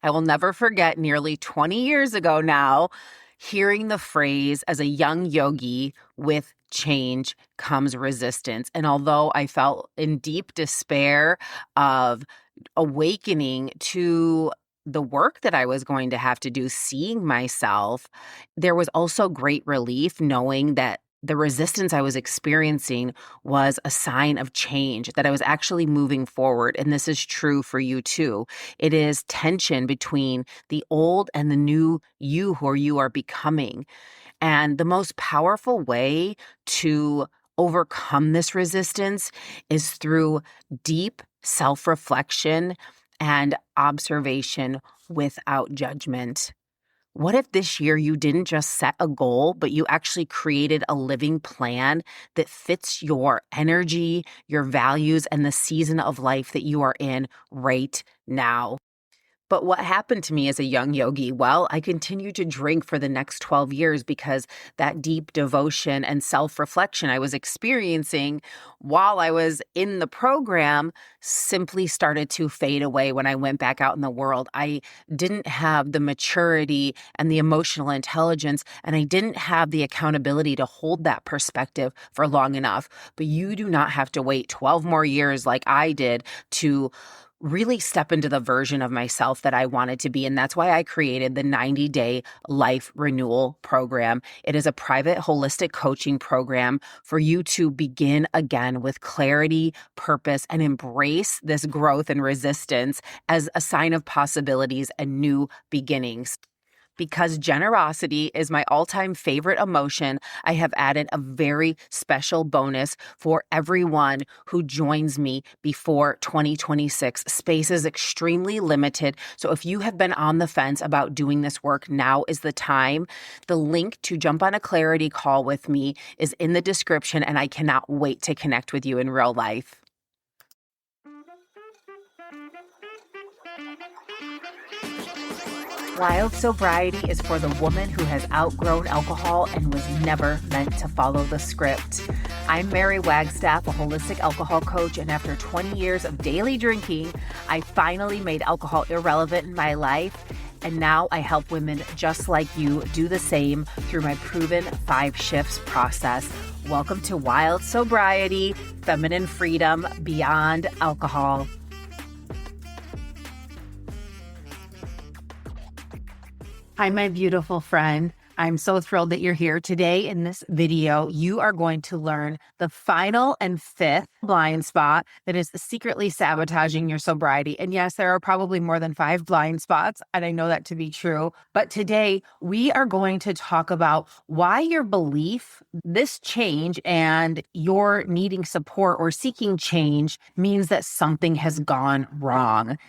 I will never forget nearly 20 years ago now, hearing the phrase as a young yogi, with change comes resistance. And although I felt in deep despair of awakening to the work that I was going to have to do, seeing myself, there was also great relief knowing that the resistance I was experiencing was a sign of change, that I was actually moving forward. And this is true for you too. It is tension between the old and the new you who you are becoming. And the most powerful way to overcome this resistance is through deep self-reflection and observation without judgment. What if this year you didn't just set a goal, but you actually created a living plan that fits your energy, your values, and the season of life that you are in right now? But what happened to me as a young yogi? Well, I continued to drink for the next 12 years because that deep devotion and self-reflection I was experiencing while I was in the program simply started to fade away when I went back out in the world. I didn't have the maturity and the emotional intelligence, and I didn't have the accountability to hold that perspective for long enough. But you do not have to wait 12 more years like I did to really step into the version of myself that I wanted to be. And that's why I created the 90-day Life Renewal program. It is a private holistic coaching program for you to begin again with clarity, purpose, and embrace this growth and resistance as a sign of possibilities and new beginnings. Because generosity is my all-time favorite emotion, I have added a very special bonus for everyone who joins me before 2026. Space is extremely limited, so if you have been on the fence about doing this work, now is the time. The link to jump on a clarity call with me is in the description, and I cannot wait to connect with you in real life. Wild Sobriety is for the woman who has outgrown alcohol and was never meant to follow the script. I'm Mary Wagstaff, a holistic alcohol coach, and after 20 years of daily drinking, I finally made alcohol irrelevant in my life. And now I help women just like you do the same through my proven 5 shifts process. Welcome to Wild Sobriety, feminine freedom beyond alcohol. Hi, my beautiful friend. I'm so thrilled that you're here today. In this video, you are going to learn the final and 5th blind spot that is secretly sabotaging your sobriety. And yes, there are probably more than 5 blind spots, and I know that to be true. But today, we are going to talk about why your belief, this change, and your needing support or seeking change means that something has gone wrong.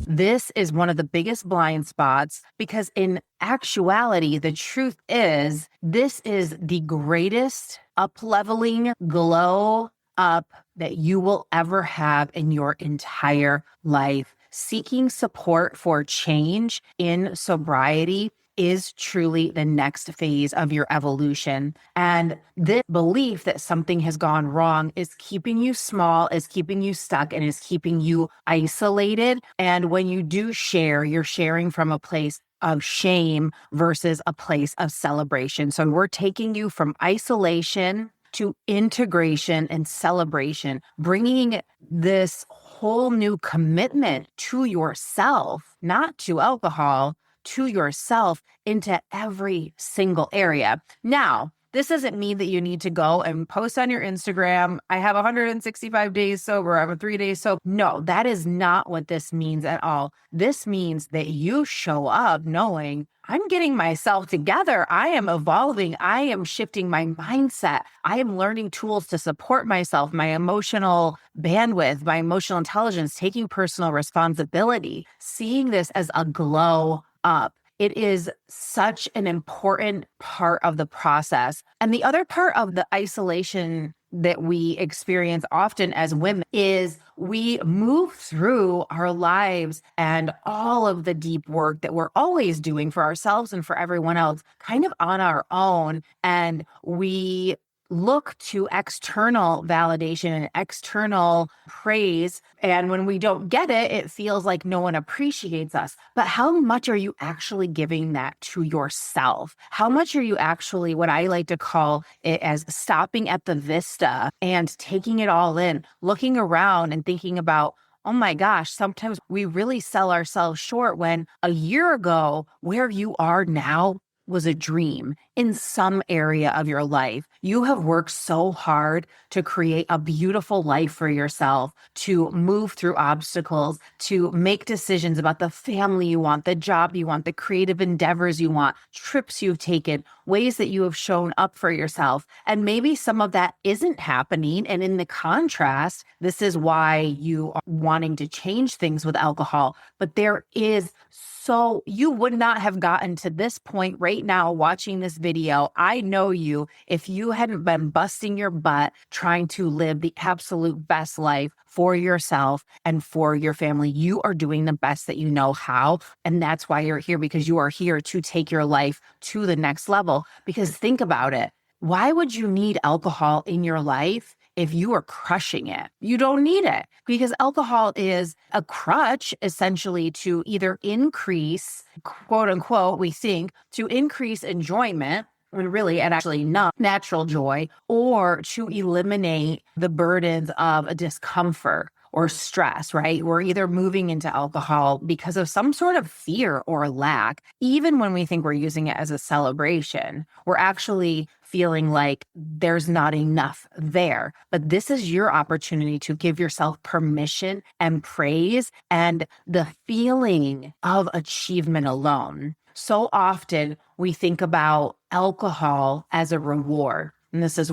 This is one of the biggest blind spots because in actuality, the truth is this is the greatest up-leveling glow up that you will ever have in your entire life. Seeking support for change in sobriety is truly the next phase of your evolution. And this belief that something has gone wrong is keeping you small, is keeping you stuck, and is keeping you isolated. And when you do share, you're sharing from a place of shame versus a place of celebration. So we're taking you from isolation to integration and celebration, bringing this whole new commitment to yourself, not to alcohol, to yourself into every single area. Now, this doesn't mean that you need to go and post on your Instagram, I have 165 days sober, I'm 3 days sober. No, that is not what this means at all. This means that you show up knowing I'm getting myself together. I am evolving. I am shifting my mindset. I am learning tools to support myself, my emotional bandwidth, my emotional intelligence, taking personal responsibility, seeing this as a glow up. It is such an important part of the process. And the other part of the isolation that we experience often as women is we move through our lives and all of the deep work that we're always doing for ourselves and for everyone else kind of on our own. And we look to external validation and external praise. And when we don't get it, it feels like no one appreciates us. But how much are you actually giving that to yourself? How much are you actually, what I like to call it as stopping at the vista and taking it all in, looking around and thinking about, oh my gosh, sometimes we really sell ourselves short when a year ago, where you are now was a dream in some area of your life. You have worked so hard to create a beautiful life for yourself, to move through obstacles, to make decisions about the family you want, the job you want, the creative endeavors you want, trips you've taken, ways that you have shown up for yourself. And maybe some of that isn't happening. And in the contrast, this is why you are wanting to change things with alcohol. But there is so you would not have gotten to this point right now watching this video. I know you if you hadn't been busting your butt trying to live the absolute best life for yourself and for your family. You are doing the best that you know how. And that's why you're here, because you are here to take your life to the next level. Because think about it. Why would you need alcohol in your life if you are crushing it? You don't need it, because alcohol is a crutch essentially to either increase, quote unquote, we think, to increase enjoyment, when really it actually not natural joy, or to eliminate the burdens of a discomfort or stress, right? We're either moving into alcohol because of some sort of fear or lack. Even when we think we're using it as a celebration, we're actually feeling like there's not enough there. But this is your opportunity to give yourself permission and praise and the feeling of achievement alone. So often we think about alcohol as a reward. And this is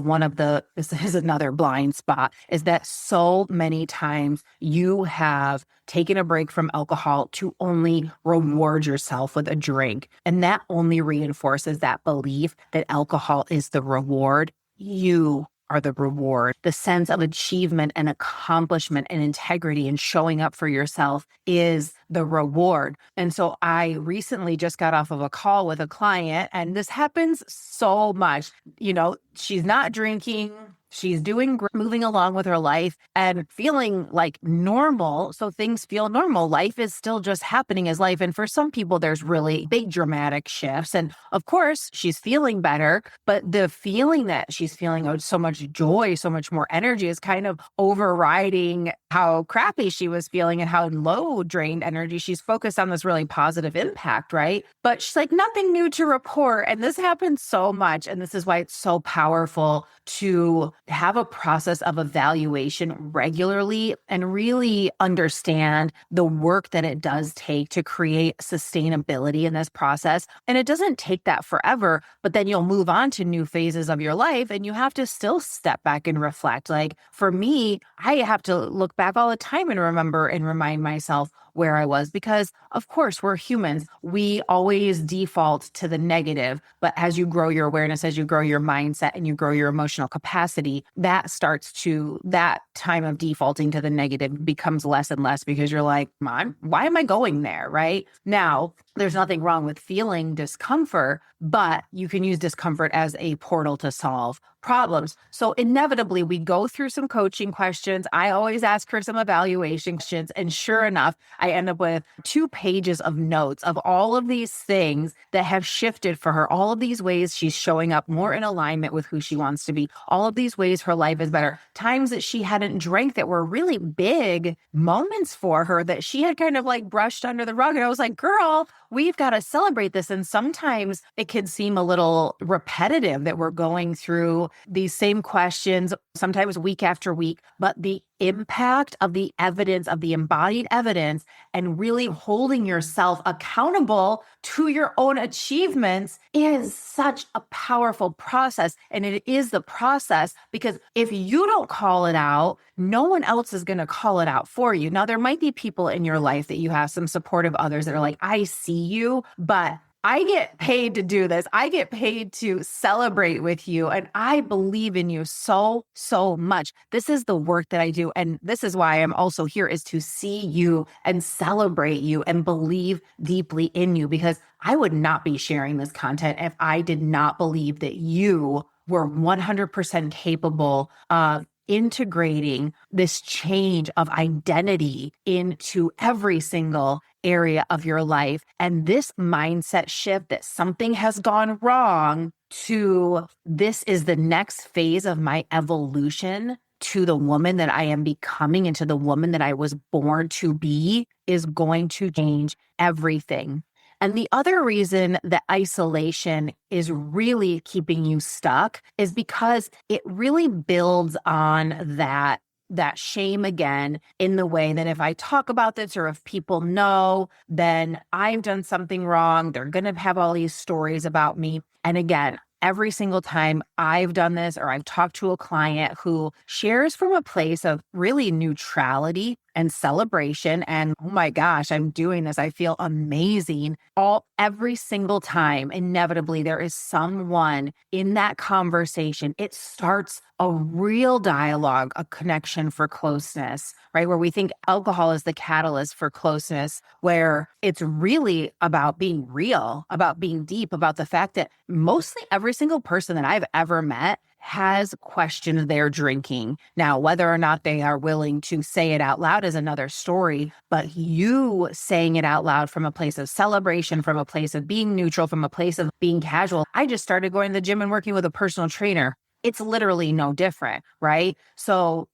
another blind spot, is that so many times you have taken a break from alcohol to only reward yourself with a drink. And that only reinforces that belief that alcohol is the reward. You are the reward. The sense of achievement and accomplishment and integrity and showing up for yourself is the reward. And so I recently just got off of a call with a client, and this happens so much. She's not drinking. She's moving along with her life and feeling like normal. So things feel normal. Life is still just happening as life. And for some people, there's really big dramatic shifts. And of course, she's feeling better, but the feeling that she's feeling of so much joy, so much more energy is kind of overriding how crappy she was feeling and how low drained energy. She's focused on this really positive impact, right? But she's like, nothing new to report. And this happens so much. And this is why it's so powerful to have a process of evaluation regularly and really understand the work that it does take to create sustainability in this process. And it doesn't take that forever, but then you'll move on to new phases of your life and you have to still step back and reflect. Like for me, I have to look back all the time and remember and remind myself where I was, because of course we're humans. We always default to the negative, but as you grow your awareness, as you grow your mindset and you grow your emotional capacity, that time of defaulting to the negative becomes less and less, because you're like, why am I going there? Right now, there's nothing wrong with feeling discomfort, but you can use discomfort as a portal to solve problems. So inevitably, we go through some coaching questions. I always ask her some evaluation questions. And sure enough, I end up with 2 pages of notes of all of these things that have shifted for her, all of these ways she's showing up more in alignment with who she wants to be, all of these ways her life is better, times that she hadn't drank that were really big moments for her that she had kind of like brushed under the rug. And I was like, girl, we've got to celebrate this. And sometimes it can seem a little repetitive that we're going through these same questions, sometimes week after week, but the impact of the evidence, of the embodied evidence, and really holding yourself accountable to your own achievements is such a powerful process. And it is the process because if you don't call it out, no one else is going to call it out for you. Now, there might be people in your life that you have some supportive others that are like, I see you, but I get paid to do this. I get paid to celebrate with you. And I believe in you so, so much. This is the work that I do. And this is why I'm also here, is to see you and celebrate you and believe deeply in you, because I would not be sharing this content if I did not believe that you we're 100% capable of integrating this change of identity into every single area of your life. And this mindset shift that something has gone wrong to this is the next phase of my evolution to the woman that I am becoming and to the woman that I was born to be is going to change everything. And the other reason that isolation is really keeping you stuck is because it really builds on that shame again, in the way that if I talk about this or if people know, then I've done something wrong. They're going to have all these stories about me. And again, every single time I've done this or I've talked to a client who shares from a place of really neutrality and celebration and, oh my gosh, I'm doing this, I feel amazing. Every single time, inevitably, there is someone in that conversation. It starts a real dialogue, a connection for closeness, right? Where we think alcohol is the catalyst for closeness, where it's really about being real, about being deep, about the fact that mostly every single person that I've ever met has questioned their drinking. Now, whether or not they are willing to say it out loud is another story, but you saying it out loud from a place of celebration, from a place of being neutral, from a place of being casual. I just started going to the gym and working with a personal trainer. It's literally no different, right? So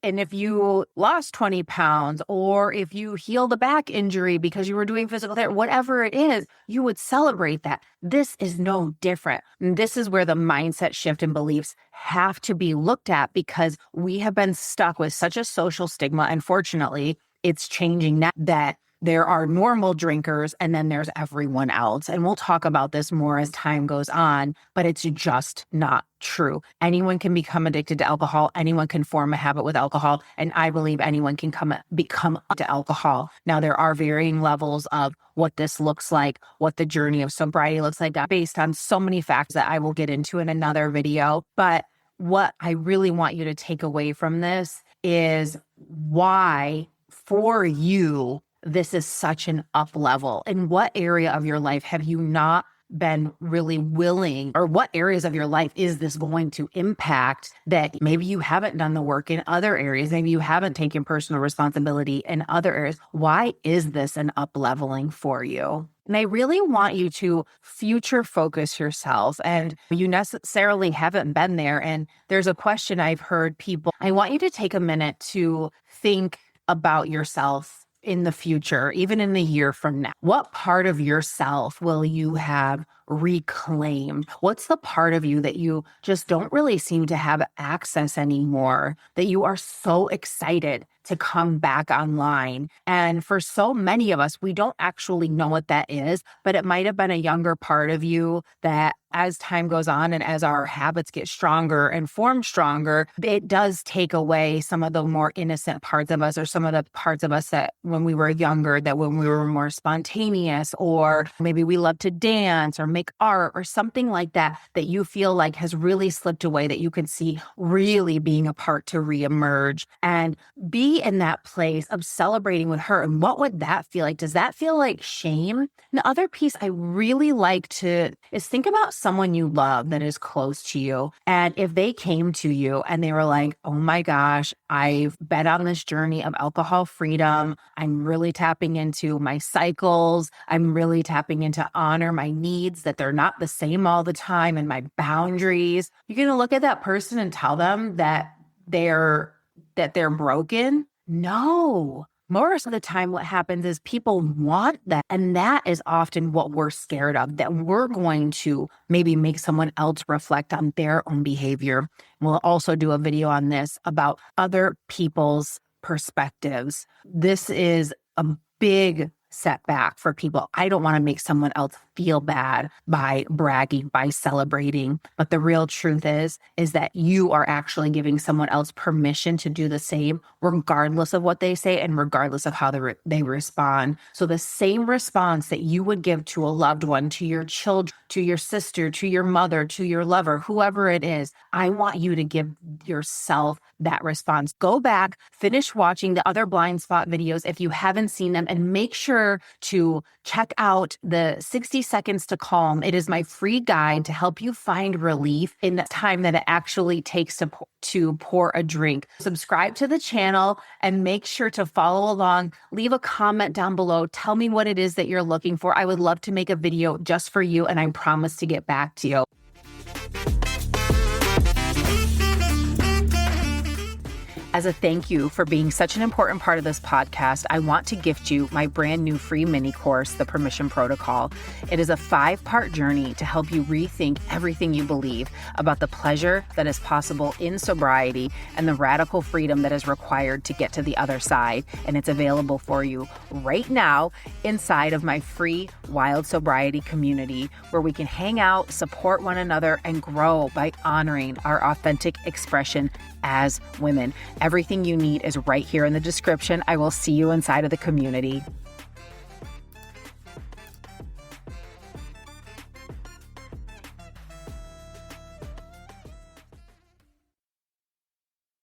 and if you lost 20 pounds or if you healed a back injury because you were doing physical therapy, whatever it is, you would celebrate that. This is no different. And this is where the mindset shift and beliefs have to be looked at, because we have been stuck with such a social stigma. Unfortunately, it's changing now that there are normal drinkers and then there's everyone else. And we'll talk about this more as time goes on, but it's just not true. Anyone can become addicted to alcohol. Anyone can form a habit with alcohol. And I believe anyone can become to alcohol. Now, there are varying levels of what this looks like, what the journey of sobriety looks like, based on so many factors that I will get into in another video. But what I really want you to take away from this is why, for you, this is such an up level. In what area of your life have you not been really willing, or what areas of your life is this going to impact that maybe you haven't done the work in other areas? Maybe you haven't taken personal responsibility in other areas. Why is this an up leveling for you? And I really want you to future focus yourself, and you necessarily haven't been there. And there's a question I've heard people, I want you to take a minute to think about yourself in the future, even in a year from now. What part of yourself will you have reclaimed? What's the part of you that you just don't really seem to have access anymore, that you are so excited to come back online? And for so many of us, we don't actually know what that is, but it might have been a younger part of you that, as time goes on and as our habits get stronger and form stronger, it does take away some of the more innocent parts of us, or some of the parts of us that when we were younger, that when we were more spontaneous, or maybe we love to dance or make art or something like that, that you feel like has really slipped away, that you can see really being a part to reemerge and be in that place of celebrating with her. And what would that feel like? Does that feel like shame? And the other piece I really like to is think about someone you love that is close to you. And if they came to you and they were like, oh my gosh, I've been on this journey of alcohol freedom. I'm really tapping into my cycles. I'm really tapping into honor my needs, that they're not the same all the time, and my boundaries. You're going to look at that person and tell them that they're broken? No. Most of the time, what happens is people want that. And that is often what we're scared of, that we're going to maybe make someone else reflect on their own behavior. We'll also do a video on this about other people's perspectives. This is a big setback for people. I don't want to make someone else feel bad by bragging, by celebrating. But the real truth is that you are actually giving someone else permission to do the same, regardless of what they say and regardless of how they respond. So the same response that you would give to a loved one, to your children, to your sister, to your mother, to your lover, whoever it is, I want you to give yourself that response. Go back, finish watching the other Blindspot videos if you haven't seen them, and make sure to check out the 60 Seconds to Calm. It is my free guide to help you find relief in the time that it actually takes to pour a drink. Subscribe to the channel and make sure to follow along. Leave a comment down below. Tell me what it is that you're looking for. I would love to make a video just for you, and I promise to get back to you. As a thank you for being such an important part of this podcast, I want to gift you my brand new free mini course, The Permission Protocol. It is a 5-part journey to help you rethink everything you believe about the pleasure that is possible in sobriety and the radical freedom that is required to get to the other side. And it's available for you right now inside of my free Wild Sobriety community, where we can hang out, support one another, and grow by honoring our authentic expression as women. Everything you need is right here in the description. I will see you inside of the community.